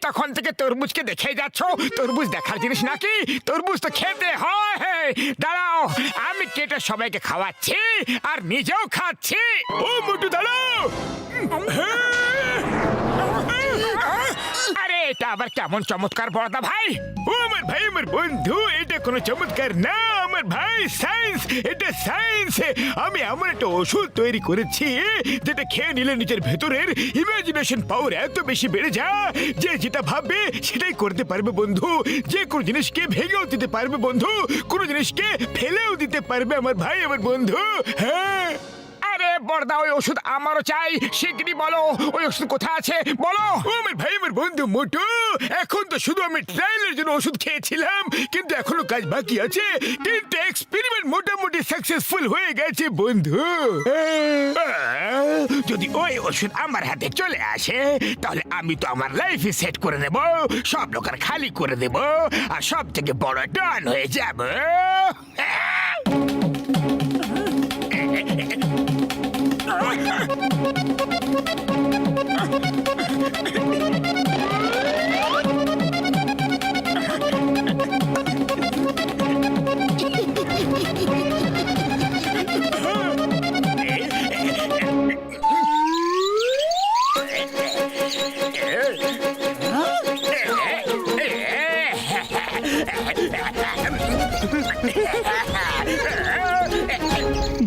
তখন থেকে তরমুজকে দেখে যাচ্ছ। তরমুজ দেখার জিনিস নাকি? তরমুজ তো খেতে হয়। দাঁড়াও, আমি কেটে সবাইকে খাওয়াচ্ছি আর নিজেও খাচ্ছি। ও মোটু দাঁড়াও। আরে এটা আবার কেমন চমৎকার বড়দা ভাই? ও আমার ভাই, আমার বন্ধু, এটা কোনো চমৎকার না আমার ভাই, সায়েন্স, এটা সায়েন্স। আমি এমন একটা ওষুধ তৈরি করেছি যেটা খেয়ে নিলে নিজের ভেতরের ইমাজিনেশন পাওয়ার এত বেশি বেড়ে যায় যে যেটা ভাববে সেটাই করতে পারবে বন্ধু। যে কোনো জিনিসকে ভেঙেও দিতে পারবে বন্ধু, কোনো জিনিসকে ফেলেও দিতে পারবে আমার ভাই, আমার বন্ধু। হ্যাঁ, আরে বড়দা, ওই ওষুধ আমারও চাই। শিগগিরই বলো, ওই ওষুধ কোথায় আছে বলো। ও আমার ভাই, আমার বন্ধু মোটু, এখন তো শুধু আমি ট্রায়ালের জন্য ওষুধ খেয়েছিলাম, কিন্তু এখনো কাজ বাকি আছে। কিন্তু এক্সপেরিমেন্ট মোটামুটি সাকসেসফুল হয়ে গেছে বন্ধু। যদি ওই ওষুধ আমার হাতে চলে আসে তাহলে আমি তো আমার লাইফে সেট করে নেব, সব লোকের খালি করে দেব, আর সব থেকে বড় ডন হয়ে যাব।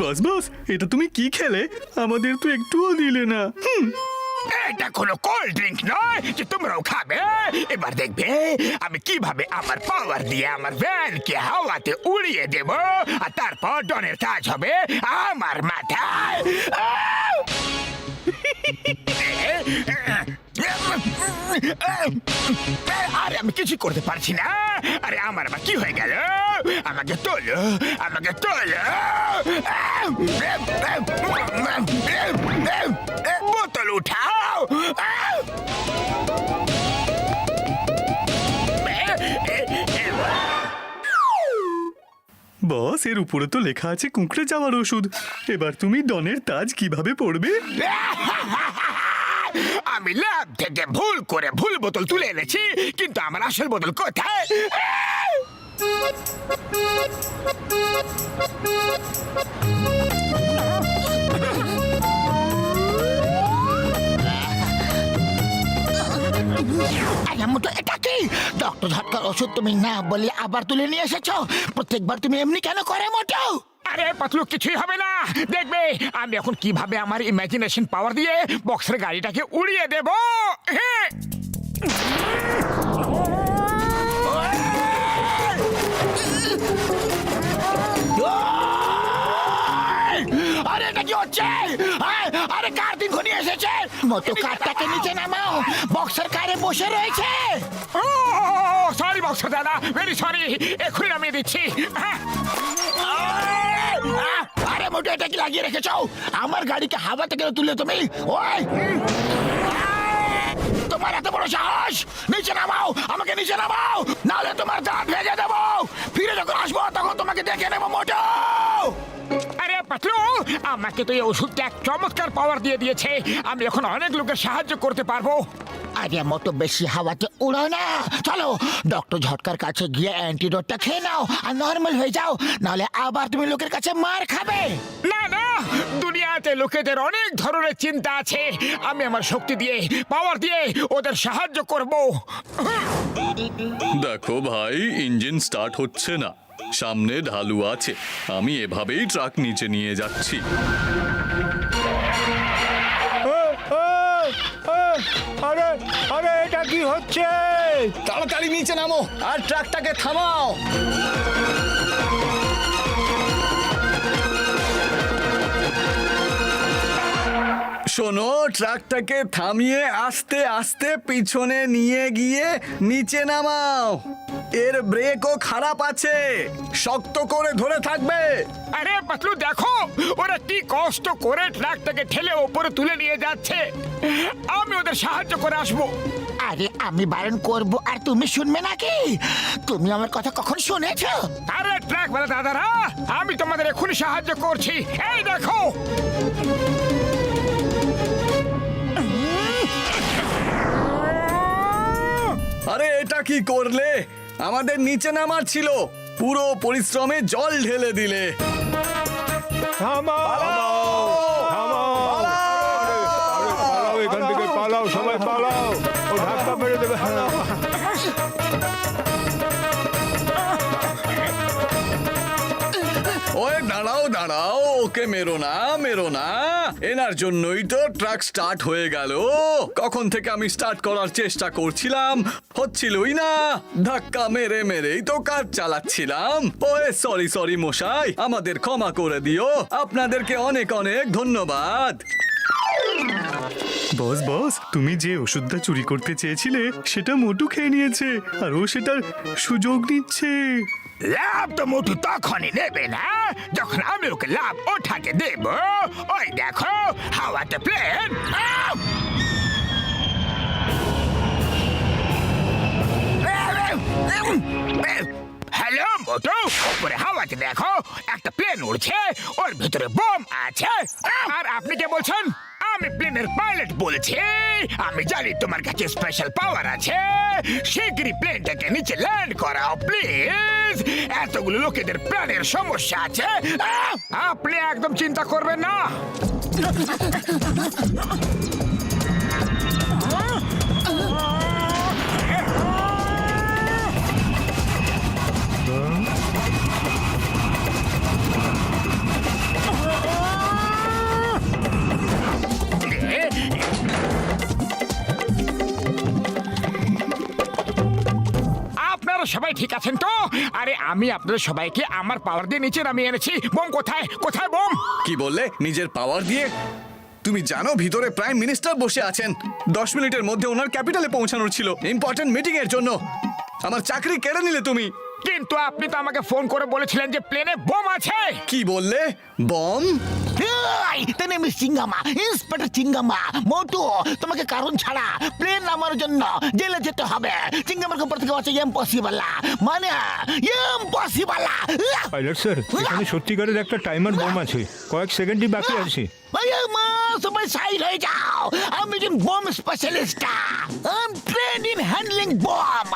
বাস বাস, এটা তুমি কি খেলে? আমাদের তো একটুও দিলে না। এটা কোনো কোল্ড ড্রিঙ্ক নয় যে তোমরাও খাবে। এবার দেখবে আমি কিভাবে আমার পাওয়ার দিয়ে আমার ভ্যানকে হাওয়াতে উড়িয়ে দেব, আর তারপর ডনের কাজ হবে আমার মাথায়। আরে আমি কিছু করতে পারছি না। আরে আমার আবার কি হয়ে গেল? আমাকে তোলো, আমাকে তোলো। বোতল উঠাও। বস, এর উপরে তো লেখা আছে কুঁকড়ে যাওয়ার ওষুধ। এবার তুমি ডনের তাজ কিভাবে পড়বে? আমি ল্যাব থেকে ভুল করে ভুল বোতল তুলে এনেছি, কিন্তু আমার আসল বোতল কোথায়? এটা কি ডক্টর ঝটকার ওষুধ? তুমি না বলে আবার তুলে নিয়ে এসেছো। প্রত্যেকবার তুমি এমনি কেন করে মোটো? আরে পাতলু, কিছুই হবে না। দেখবে আমি এখন কিভাবে আমার ইমাজিনেশন পাওয়ার দিয়ে বক্সের গাড়িটাকে উড়িয়ে দেব। হ্যাঁ, আরে এটা কি হচ্ছে? আরে কার দিন ঘনিয়ে এসেছে? মোটো কারটাকে নিচে নামাও, বক্সের কারে বসে রয়েছে। সরি বক্সের দাদা, ভেরি সরি, এক্ষুনি নামিয়ে দিচ্ছি। আরে মোটো, এটা কি লাগিয়ে রেখেছো? আমার গাড়িকে হাওয়া থেকে তুলে তুমি? ওই তোমার এত বড় সাহস! নিচে নামাও, আমাকে নিচে নামাও, নাহলে তোমার দাঁত ভেঙে দেবো। ফিরে যখন আসবো তখন তোমাকে দেখে নেবো মোটো। আরে পাতলু, আমাকে তো এই ওষুধটা এক চমৎকার পাওয়ার দিয়ে দিয়েছে। আমি এখন অনেক লোকের সাহায্য করতে পারবো। আরে মোটো, বেশি হাওয়াতে উড়ো না। চলো ডক্টর ঝটকার কাছে গিয়ে অ্যান্টিডোটটা খেয়ে নাও আর নর্মাল হয়ে যাও, নাহলে আবার তুমি লোকের কাছে মার খাবে। না না, দুনিয়াতে লোকেদের অনেক ধরনের চিন্তা আছে। আমি আমার শক্তি দিয়ে, পাওয়ার দিয়ে ওদের সাহায্য করব। দেখো ভাই, ইঞ্জিন স্টার্ট হচ্ছে না, সামনে ঢালু আছে, আমি এভাবেই ট্রাক নিচে নিয়ে যাচ্ছি। আরে আরে, এটা কি হচ্ছে? তাড়াতাড়ি নিচে নামো আর ট্রাকটাকে থামাও। শোনো, ট্রাকটাকে থামিয়ে আস্তে আস্তে পিছনে নিয়ে গিয়ে নিচে নামাও। এর ব্রেকও খারাপ আছে, শক্ত করে ধরে থাকবে। আরে পাতলু, দেখো ওরা কি কষ্ট করে ট্রাকটাকে ঠেলে ওপরে তুলে নিয়ে যাচ্ছে। আমি ওদের সাহায্য করে আসবো। আরে আমি বারণ করব আর তুমি শুনবে নাকি? তুমি আমার কথা কখন শুনেছো? আরে ট্রাক বলে দাদারা, আমি তোমাদের এক্ষুনি সাহায্য করছি। এই দেখো, কি করলে? আমাদের নিচে নামার ছিল, পুরো পরিশ্রমে জল ঢেলে দিলে। থামাও থামাও পালাও, এখান থেকে পালাও, সবাই পালাও, ও ধাক্কা মেরে দেবে। ওই দাঁড়াও দাঁড়াও, ওকে মেরো না মেরো না, এনার জন্যই তো ট্রাক স্টার্ট হয়ে গেল। কখন থেকে আমি স্টার্ট করার চেষ্টা করছিলাম, হচ্ছিলই না। ধাক্কা মেরে মেরেই তো কাজ চালাচ্ছিলাম। ওয়ে সরি সরি মশাই, আমাদের ক্ষমা করে দিও। আপনাদেরকে অনেক অনেক ধন্যবাদ। বস বস, তুমি যে ওষুধটা চুরি করতে চেয়েছিলে সেটা মোটু খেয়ে নিয়েছে, আর ও সেটার সুযোগ নিচ্ছে। লাভ তো মোটু তখনই নেবে না যখন আমি ওকে লাভ ওঠাতে দেব। ওই দেখো, হাওয়াতে প্লেন। হ্যালো মোটু, উপরে হাওয়াতে দেখো একটা প্লেন উড়ছে, ওর ভিতরে বোম আছে। আর আপনি কে বলছেন? আমি প্লেনের পাইলট বলছি। আমি জানি তোমার কাছে স্পেশাল পাওয়ার আছে। শীঘ্রই প্লেনটাকে নিচে ল্যান্ড করাও প্লিজ। এতগুলো লোকেদের প্রাণের সমস্যা আছে। আপনি একদম চিন্তা করবেন না। আপনারা সবাই ঠিক আছেন তো? আরে আমি আপনাদের সবাইকে আমার পাওয়ার দিয়ে নিচে নামিয়ে এনেছি। বোম কোথায়? কোথায় বোম? কি বললে? নিজের পাওয়ার দিয়ে? তুমি জানো ভিতরে প্রাইম মিনিস্টার বসে আছেন। 10 মিনিটের মধ্যে ওনার ক্যাপিটালে পৌঁছানোর ছিল, ইম্পর্টেন্ট মিটিং এর জন্য। আমার চাকরি কেড়ে নিলে তুমি। কিন্তু আপনি তো আমাকে ফোন করে বলেছিলেন যে প্লেনে বোম আছে। কি বললে? বম? তাই মিস চিঙ্গামা, ইন্সপেক্টর চিঙ্গামা, মোটু তোমাকে কারণ ছাড়া প্লেন নামার জন্য জেলে যেতে হবে। চিঙ্গামার উপর থেকে আছে ইম্পসিবল, মানে ইম্পসিবল। পাইলট স্যার, এখানে সত্যিকারের একটা টাইমার বোম আছে, কয়েক সেকেন্ডই বাকি আছে। সবাই সাইড হয়ে যাও, আমি একজন bomb specialist. I trained in handling bomb.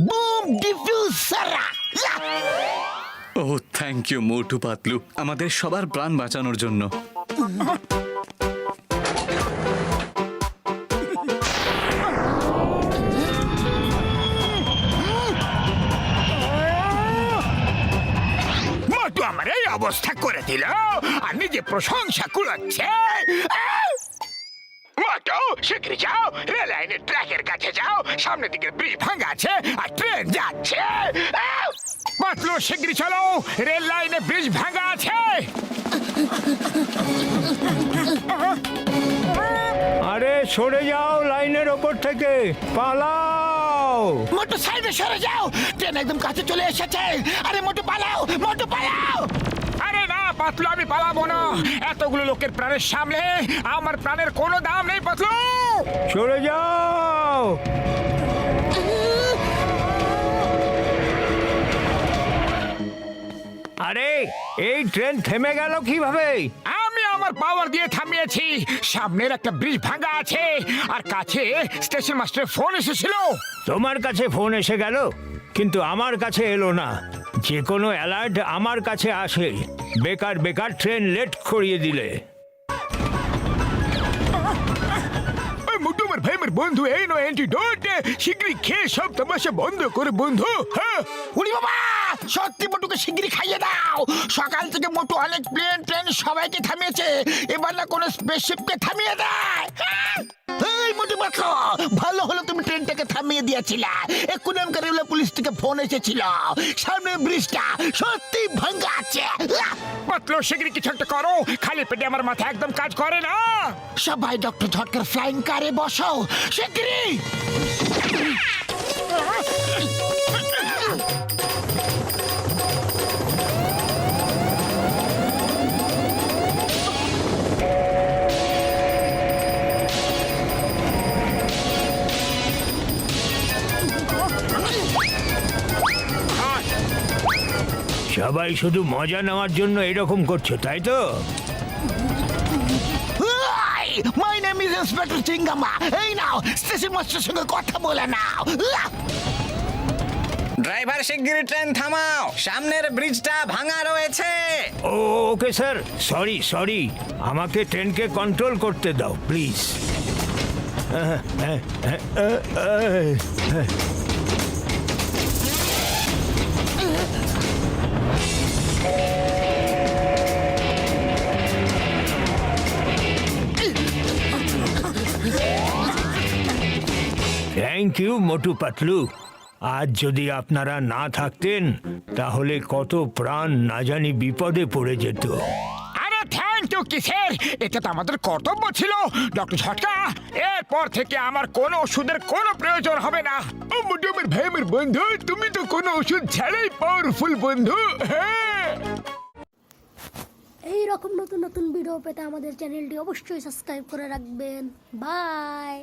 Bomb defuser. ও থ্যাংক ইউ মোটু পাতলু, আমাদের সবার প্রাণ বাঁচানোর জন্য। মোটু আমার এই অবস্থা করে দিল আর নিজে প্রশংসা কুড়াচ্ছে। মোটু শীঘ্রই যাও, রেল লাইনের ট্র্যাকের কাছে যাও। সামনের দিকে ব্রিজ ভাঙা আছে আর ট্রেন যাচ্ছে। পাতলু শীঘ্রই চলো, রেল লাইনে ব্রিজ ভাঙা আছে। আরে সরে যাও লাইনের ওপর থেকে, পালাও। মোটু সাইডে সরে যাও, ট্রেন একদম কাছে চলে এসেছে। আরে মোটু পালাও, মোটু পালাও। আরে না পাতলু, আমি পালাবো না। এতগুলো লোকের প্রাণের সামনে আমার প্রাণের কোনো দাম নেই পাতলু। সরে যাও। আরে এই ট্রেন থেমে গেল কিভাবে? আমি আমার পাওয়ার দিয়ে থামিয়েছি। সামনের একটা ব্রিজ ভাঙা আছে আর কাছে স্টেশন মাস্টারের ফোন এসেছিল। তোমার কাছে ফোন এসে গেল, কিন্তু আমার কাছে এলো না। যে কোনো অ্যালার্ট আমার কাছে আসে। বেকার বেকার ট্রেন লেট করিয়ে দিলে। ওই মোটু আমার ভাই, আমার বন্ধু, এই নো অ্যান্টিডোট। শীঘ্রই খেয়ে সব তামাশা বন্ধ করে বন্ধু। হ্যাঁ উনি বাবা, সত্যি মোটুকে শিগগিরই খাইয়ে দাও। সকাল থেকে মোটু অনেক প্লেন ট্রেন সবাইকে থামিয়েছে, এবার না কোনো স্পেসশিপকে থামিয়ে দেয়। এই মোটু বাচ্চা, ভালো হলো তুমি ট্রেনটাকে থামিয়ে দিয়েছিলে। এক্ষুনি আমাকে রেলওয়ে পুলিশ থেকে ফোন এসেছিল, সামনের ব্রিজটা সত্যি ভাঙ্গা আছে। পাতলু শীঘ্রই কিছু একটা করো, খালি পেটে আমার মাথা একদম কাজ করে না। সবাই ডক্টর ঝটকার ফ্লাইং কারে বসো শিগগিরই। সবাই শুধু মজা নেওয়ার জন্য এরকম করছো তাই তো? My name is inspector Chingam. এই নাও স্টেশন মাস্টারের সঙ্গে কথা বলে নাও। ড্রাইভার শিগগিরই ট্রেন থামাও, সামনের ব্রিজটা ভাঙা রয়েছে। ওকে স্যার, সরি সরি, আমাকে ট্রেনকে কন্ট্রোল করতে দাও please. Thank you Motu Patlu. আজ যদি আপনারা না থাকতেন তাহলে কত প্রাণ না জানি বিপদে পড়ে যেত। আরে থ্যাংক ইউ কিসের, এটা তো আমাদের কর্তব্য ছিল। ডক্টর ঝটকা, এরপর থেকে আমার কোনো ওষুধের কোনো প্রয়োজন হবে না। ও মোটু আমার ভাই, আমার বন্ধু, তুমি তো কোনো ওষুধ ছাড়াই পাওয়ারফুল বন্ধু। হ্যাঁ, এই রকম নতুন নতুন ভিডিও পেতে আমাদের চ্যানেলটি অবশ্যই সাবস্ক্রাইব করে রাখবেন। বাই।